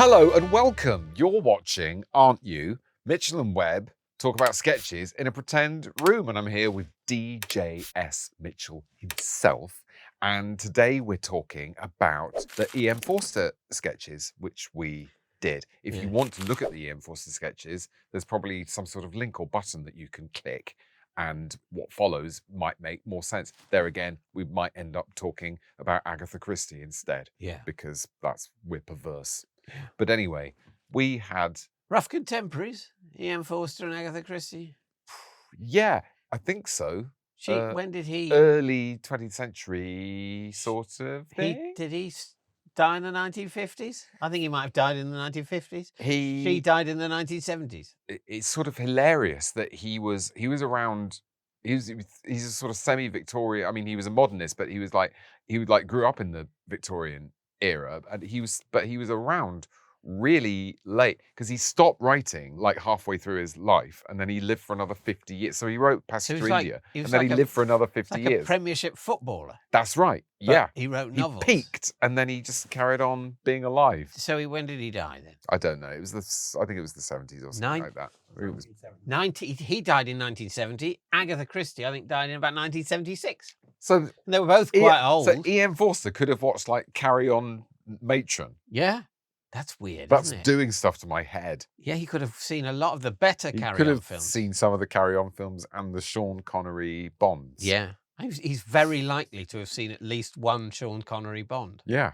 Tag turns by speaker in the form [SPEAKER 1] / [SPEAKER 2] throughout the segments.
[SPEAKER 1] Hello and welcome. You're watching, aren't you, Mitchell and Webb talk about sketches in a pretend room. And I'm here with DJS Mitchell himself. And today we're talking about the E.M. Forster sketches, which we did. If you want to look at the E.M. Forster sketches, there's probably some sort of link or button that you can click. And what follows might make more sense. There again, we might end up talking about Agatha Christie instead.
[SPEAKER 2] Yeah.
[SPEAKER 1] Because we're perverse. But anyway, we had...
[SPEAKER 2] Rough contemporaries, E.M. Forster and Agatha Christie.
[SPEAKER 1] Yeah, I think so.
[SPEAKER 2] When did he...
[SPEAKER 1] Early 20th century sort of thing.
[SPEAKER 2] Did he die in the 1950s? I think he might have died in the 1950s.
[SPEAKER 1] She
[SPEAKER 2] She died in the 1970s.
[SPEAKER 1] It's sort of hilarious that he was around. He's a sort of semi-Victorian. I mean, he was a modernist, but he grew up in the Victorian era, and he was around really late because he stopped writing like halfway through his life, and then he lived for another 50 years. So he wrote Passage to India, and then he lived for another 50 years.
[SPEAKER 2] A Premiership footballer.
[SPEAKER 1] That's right. Yeah,
[SPEAKER 2] he wrote novels.
[SPEAKER 1] He peaked, and then he just carried on being alive.
[SPEAKER 2] So when did he die then?
[SPEAKER 1] I don't know. I think it was the 70s or something like that. It was
[SPEAKER 2] 90. He died in 1970. Agatha Christie, I think, died in about 1976.
[SPEAKER 1] So
[SPEAKER 2] and they were both quite old.
[SPEAKER 1] So E.M. Forster could have watched like Carry On Matron.
[SPEAKER 2] Yeah. That's weird.
[SPEAKER 1] That's
[SPEAKER 2] isn't it?
[SPEAKER 1] doing stuff to my head.
[SPEAKER 2] Yeah, he could have seen a lot of the better Carry On films.
[SPEAKER 1] He could have seen some of the Carry On films and the Sean Connery Bonds.
[SPEAKER 2] Yeah. He's very likely to have seen at least one Sean Connery Bond.
[SPEAKER 1] Yeah.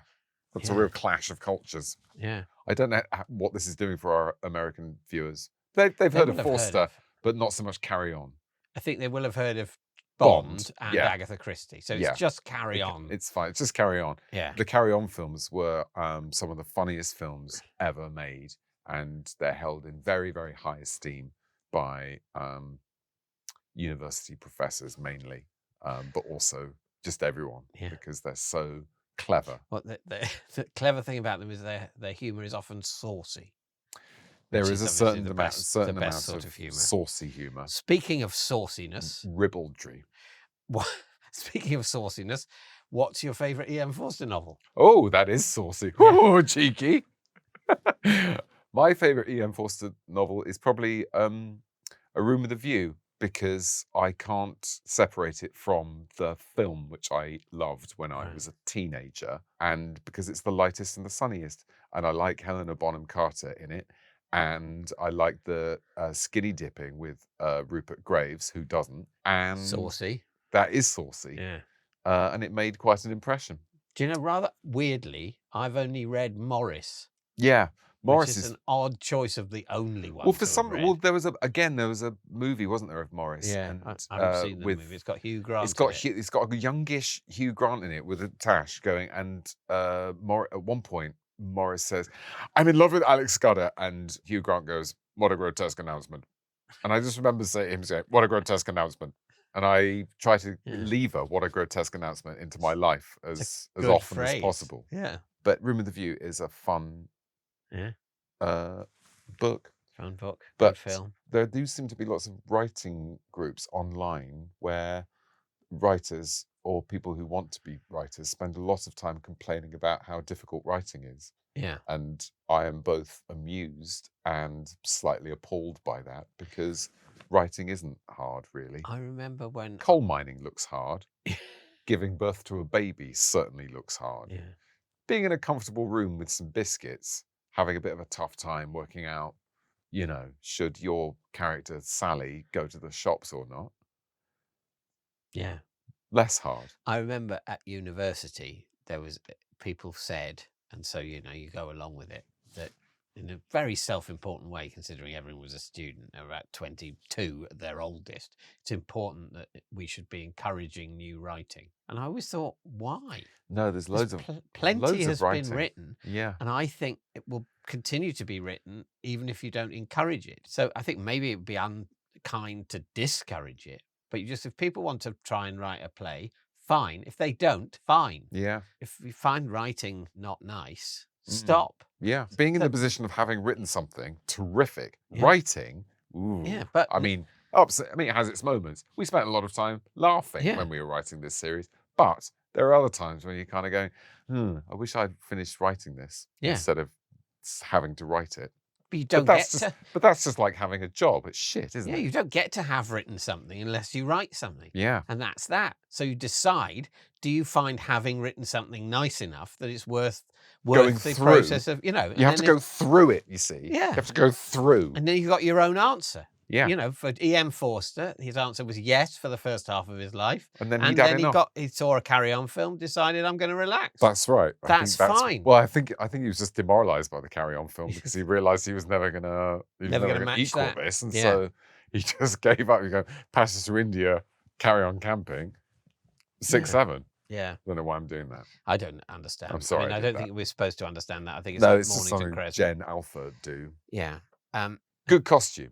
[SPEAKER 1] That's a real clash of cultures.
[SPEAKER 2] Yeah.
[SPEAKER 1] I don't know what this is doing for our American viewers. They've heard of Forster, but not so much Carry On.
[SPEAKER 2] I think they will have heard of Bond and Agatha Christie. So it's just Carry On.
[SPEAKER 1] It's fine. It's just Carry On.
[SPEAKER 2] Yeah.
[SPEAKER 1] The Carry On films were some of the funniest films ever made, and they're held in very, very high esteem by university professors mainly, but also just everyone because they're so clever.
[SPEAKER 2] Well, the clever thing about them is their humour is often saucy.
[SPEAKER 1] There is a certain amount
[SPEAKER 2] of
[SPEAKER 1] humour. Saucy humour.
[SPEAKER 2] Speaking of sauciness...
[SPEAKER 1] Ribaldry.
[SPEAKER 2] Speaking of sauciness, what's your favourite E.M. Forster novel?
[SPEAKER 1] Oh, that is saucy. Oh, cheeky. My favourite E.M. Forster novel is probably A Room with a View, because I can't separate it from the film, which I loved when I was a teenager, and because it's the lightest and the sunniest. And I like Helena Bonham Carter in it. And I like the skinny dipping with Rupert Graves, who doesn't. And
[SPEAKER 2] saucy.
[SPEAKER 1] That is saucy.
[SPEAKER 2] Yeah.
[SPEAKER 1] And it made quite an impression.
[SPEAKER 2] Do you know, rather weirdly, I've only read Maurice.
[SPEAKER 1] Yeah. Maurice
[SPEAKER 2] is an odd choice of the only one.
[SPEAKER 1] Well, there was a movie, wasn't there, of Maurice?
[SPEAKER 2] Yeah,
[SPEAKER 1] and,
[SPEAKER 2] I haven't seen the movie. It's got Hugh Grant.
[SPEAKER 1] It's got a youngish Hugh Grant in it with a tash going, and at one point Maurice says, "I'm in love with Alex Scudder," and Hugh Grant goes, "What a grotesque announcement!" And I just remember him saying, "What a grotesque announcement." And I try to lever "What a grotesque announcement" into my life as often as possible.
[SPEAKER 2] Yeah.
[SPEAKER 1] But Room with the View is a fun book.
[SPEAKER 2] Fun book.
[SPEAKER 1] But
[SPEAKER 2] good film.
[SPEAKER 1] There do seem to be lots of writing groups online where writers or people who want to be writers spend a lot of time complaining about how difficult writing is.
[SPEAKER 2] Yeah.
[SPEAKER 1] And I am both amused and slightly appalled by that, because writing isn't hard, really.
[SPEAKER 2] I remember when...
[SPEAKER 1] Coal mining looks hard. Giving birth to a baby certainly looks hard.
[SPEAKER 2] Yeah.
[SPEAKER 1] Being in a comfortable room with some biscuits, having a bit of a tough time working out, should your character Sally go to the shops or not?
[SPEAKER 2] Yeah.
[SPEAKER 1] Less hard.
[SPEAKER 2] I remember at university, people said, and so, you go along with it, that in a very self-important way, considering everyone was a student, they were about 22 at their oldest, it's important that we should be encouraging new writing. And I always thought, why?
[SPEAKER 1] No, there's
[SPEAKER 2] plenty has been written.
[SPEAKER 1] Yeah.
[SPEAKER 2] And I think it will continue to be written even if you don't encourage it. So I think maybe it would be unkind to discourage it. But if people want to try and write a play, fine. If they don't, fine.
[SPEAKER 1] Yeah.
[SPEAKER 2] If you find writing not nice, stop.
[SPEAKER 1] Yeah. Being in the position of having written something terrific, writing, ooh.
[SPEAKER 2] Yeah, but
[SPEAKER 1] I mean, it has its moments. We spent a lot of time laughing when we were writing this series, but there are other times when you're kind of going, I wish I'd finished writing this instead of hates having to write it.
[SPEAKER 2] But you don't
[SPEAKER 1] But
[SPEAKER 2] get to.
[SPEAKER 1] But that's just like having a job. It's shit, isn't
[SPEAKER 2] Yeah,
[SPEAKER 1] it?
[SPEAKER 2] you don't get to have written something unless you write something.
[SPEAKER 1] Yeah.
[SPEAKER 2] And that's that. So you decide, do you find having written something nice enough that it's worth
[SPEAKER 1] Going
[SPEAKER 2] the
[SPEAKER 1] through.
[SPEAKER 2] process of, you know.
[SPEAKER 1] You have to go through it, you see.
[SPEAKER 2] Yeah.
[SPEAKER 1] You have to go through.
[SPEAKER 2] And then you've got your own answer.
[SPEAKER 1] Yeah.
[SPEAKER 2] You know, for E.M. Forster, his answer was yes for the first half of his life.
[SPEAKER 1] And then he'd had enough.
[SPEAKER 2] he saw a Carry-On film, decided, I'm going to relax.
[SPEAKER 1] That's right.
[SPEAKER 2] That's fine.
[SPEAKER 1] Well, I think he was just demoralised by the Carry-On film because he realised he was never gonna
[SPEAKER 2] match
[SPEAKER 1] equal
[SPEAKER 2] that.
[SPEAKER 1] this, and
[SPEAKER 2] Yeah.
[SPEAKER 1] so he just gave up. You go Passage to India, Carry On Camping, 6, 7.
[SPEAKER 2] Yeah.
[SPEAKER 1] I don't know why I'm doing that.
[SPEAKER 2] I don't understand.
[SPEAKER 1] I'm sorry.
[SPEAKER 2] I mean,
[SPEAKER 1] I
[SPEAKER 2] I
[SPEAKER 1] did
[SPEAKER 2] don't
[SPEAKER 1] that.
[SPEAKER 2] think we're supposed to understand that. I think it's
[SPEAKER 1] No,
[SPEAKER 2] like
[SPEAKER 1] it's just
[SPEAKER 2] Mornington
[SPEAKER 1] something
[SPEAKER 2] Crescent.
[SPEAKER 1] Jen Alpha do.
[SPEAKER 2] Yeah.
[SPEAKER 1] Good costume.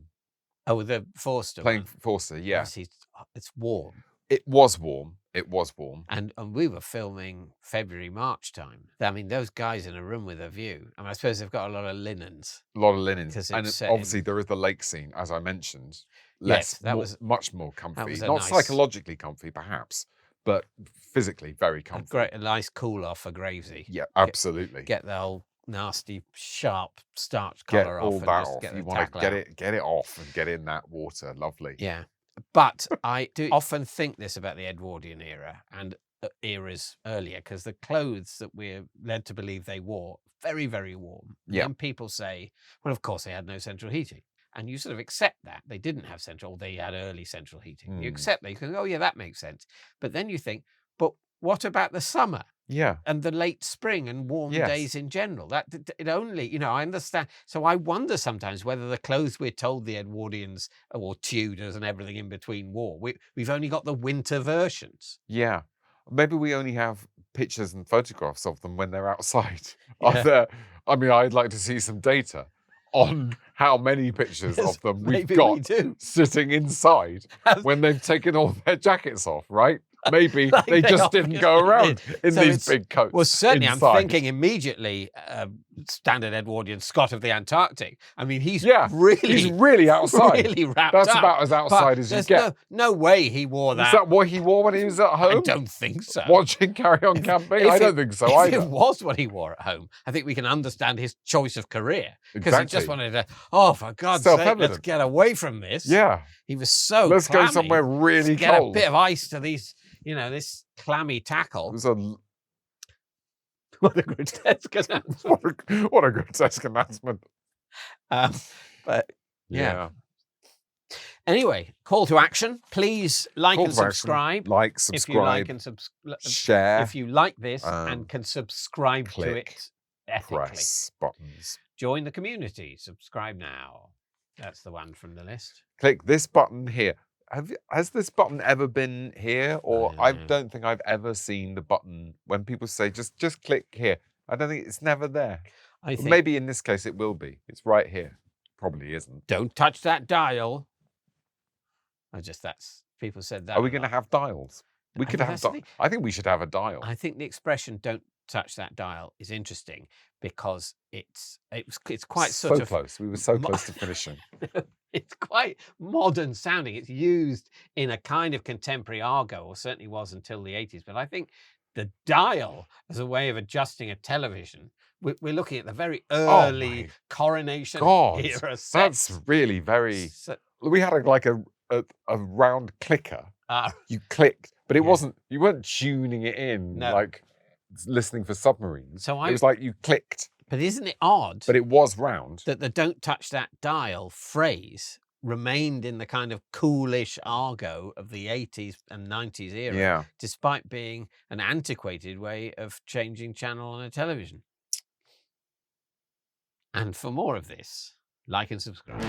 [SPEAKER 2] Oh, the Forster
[SPEAKER 1] Playing
[SPEAKER 2] one.
[SPEAKER 1] Forster, yeah.
[SPEAKER 2] Obviously, it's warm.
[SPEAKER 1] It was warm. It was warm.
[SPEAKER 2] And we were filming February, March time. I mean, those guys in a room with a view. I mean, I suppose they've got a lot of linens.
[SPEAKER 1] A lot of linens.
[SPEAKER 2] 'Cause
[SPEAKER 1] And
[SPEAKER 2] it's set
[SPEAKER 1] obviously there is the lake scene, as I mentioned.
[SPEAKER 2] Yes, that was
[SPEAKER 1] much more comfy.
[SPEAKER 2] was a
[SPEAKER 1] Not
[SPEAKER 2] nice-
[SPEAKER 1] psychologically comfy, perhaps, but physically very comfy.
[SPEAKER 2] a nice cool off for Gravesy.
[SPEAKER 1] Yeah, absolutely.
[SPEAKER 2] Get the whole nasty, sharp starch
[SPEAKER 1] Get
[SPEAKER 2] collar
[SPEAKER 1] all
[SPEAKER 2] off and
[SPEAKER 1] that
[SPEAKER 2] just
[SPEAKER 1] off.
[SPEAKER 2] get
[SPEAKER 1] You
[SPEAKER 2] the
[SPEAKER 1] want to
[SPEAKER 2] tackle
[SPEAKER 1] get it off and get in that water. Lovely.
[SPEAKER 2] Yeah. But I do often think this about the Edwardian era and eras earlier, because the clothes that we're led to believe they wore, very, very warm. And
[SPEAKER 1] Yeah.
[SPEAKER 2] then people say, well, of course they had no central heating. And you sort of accept that. They didn't have central, or they had early central heating. You accept that. You think, oh, yeah, that makes sense. But then you think, but what about the summer?
[SPEAKER 1] Yeah.
[SPEAKER 2] And the late spring and warm
[SPEAKER 1] Yes.
[SPEAKER 2] days in general? It only, you know, I understand. So I wonder sometimes whether the clothes we're told the Edwardians or Tudors and everything in between wore, we've only got the winter versions.
[SPEAKER 1] Yeah. Maybe we only have pictures and photographs of them when they're outside.
[SPEAKER 2] Yeah.
[SPEAKER 1] I mean, I'd like to see some data on how many pictures
[SPEAKER 2] Yes,
[SPEAKER 1] of them we've
[SPEAKER 2] maybe
[SPEAKER 1] got
[SPEAKER 2] we do.
[SPEAKER 1] sitting inside when they've taken all their jackets off, right? Maybe
[SPEAKER 2] Like
[SPEAKER 1] they
[SPEAKER 2] they
[SPEAKER 1] just didn't go
[SPEAKER 2] obviously
[SPEAKER 1] around in
[SPEAKER 2] So
[SPEAKER 1] these
[SPEAKER 2] it's-
[SPEAKER 1] big coats.
[SPEAKER 2] Well, certainly,
[SPEAKER 1] inside.
[SPEAKER 2] I'm thinking immediately standard Edwardian Scott of the Antarctic. I mean, he's
[SPEAKER 1] Yeah,
[SPEAKER 2] really,
[SPEAKER 1] he's really outside.
[SPEAKER 2] really wrapped
[SPEAKER 1] That's
[SPEAKER 2] up.
[SPEAKER 1] about as outside as you
[SPEAKER 2] there's
[SPEAKER 1] get.
[SPEAKER 2] No way he wore
[SPEAKER 1] Is
[SPEAKER 2] that.
[SPEAKER 1] that what he wore when he was at
[SPEAKER 2] I
[SPEAKER 1] home?
[SPEAKER 2] don't think so.
[SPEAKER 1] Watching Carry On Camping?
[SPEAKER 2] If
[SPEAKER 1] I
[SPEAKER 2] it-
[SPEAKER 1] don't think so
[SPEAKER 2] if
[SPEAKER 1] either.
[SPEAKER 2] it was what he wore at home, I think we can understand his choice of career. Because he just
[SPEAKER 1] Exactly.
[SPEAKER 2] wanted to, oh, for God's sake, let's
[SPEAKER 1] Self-evident.
[SPEAKER 2] get away from this.
[SPEAKER 1] Yeah.
[SPEAKER 2] He was so
[SPEAKER 1] Let's go
[SPEAKER 2] clammy.
[SPEAKER 1] somewhere really
[SPEAKER 2] Get
[SPEAKER 1] cold.
[SPEAKER 2] a bit of ice to these, you know, this clammy tackle.
[SPEAKER 1] It was a
[SPEAKER 2] What a grotesque announcement.
[SPEAKER 1] what a grotesque announcement.
[SPEAKER 2] But
[SPEAKER 1] Yeah.
[SPEAKER 2] anyway, call to action. Please like
[SPEAKER 1] Call
[SPEAKER 2] and
[SPEAKER 1] to action.
[SPEAKER 2] subscribe.
[SPEAKER 1] Like,
[SPEAKER 2] If you like
[SPEAKER 1] subscribe,
[SPEAKER 2] and subscribe.
[SPEAKER 1] share,
[SPEAKER 2] If you like this
[SPEAKER 1] um,
[SPEAKER 2] and can subscribe to
[SPEAKER 1] click,
[SPEAKER 2] it ethically.
[SPEAKER 1] press buttons.
[SPEAKER 2] Join the community. Subscribe now. That's the one from the list.
[SPEAKER 1] Click this button here. Has this button ever been here? Or I
[SPEAKER 2] know.
[SPEAKER 1] don't think I've ever seen the button when people say just click here. I don't think it's never there.
[SPEAKER 2] I think
[SPEAKER 1] Maybe in this case it will be. It's right here. Probably isn't.
[SPEAKER 2] don't touch that dial. People said that.
[SPEAKER 1] Are we
[SPEAKER 2] a
[SPEAKER 1] going to
[SPEAKER 2] lot.
[SPEAKER 1] have dials? We
[SPEAKER 2] I
[SPEAKER 1] could
[SPEAKER 2] think
[SPEAKER 1] have.
[SPEAKER 2] that's the-
[SPEAKER 1] I think we should have a dial.
[SPEAKER 2] I think the expression "don't touch that dial" is interesting because it's quite
[SPEAKER 1] so
[SPEAKER 2] sort of
[SPEAKER 1] close. We were so
[SPEAKER 2] mo-
[SPEAKER 1] close to finishing.
[SPEAKER 2] it's quite modern sounding. It's used in a kind of contemporary argot, or certainly was until the 80s. But I think the dial as a way of adjusting a television, we're looking at the very early
[SPEAKER 1] my
[SPEAKER 2] coronation
[SPEAKER 1] God,
[SPEAKER 2] era sets.
[SPEAKER 1] that's really very.
[SPEAKER 2] So-
[SPEAKER 1] We had a round clicker. You clicked, but it
[SPEAKER 2] Yeah.
[SPEAKER 1] wasn't. You weren't tuning it in
[SPEAKER 2] No.
[SPEAKER 1] like listening for submarines.
[SPEAKER 2] So
[SPEAKER 1] it was like you clicked,
[SPEAKER 2] but isn't it odd
[SPEAKER 1] but it was round.
[SPEAKER 2] that the "don't touch that dial" phrase remained in the kind of coolish argot of the 80s and 90s era,
[SPEAKER 1] Yeah.
[SPEAKER 2] despite being an antiquated way of changing channel on a television. And for more of this, like and subscribe.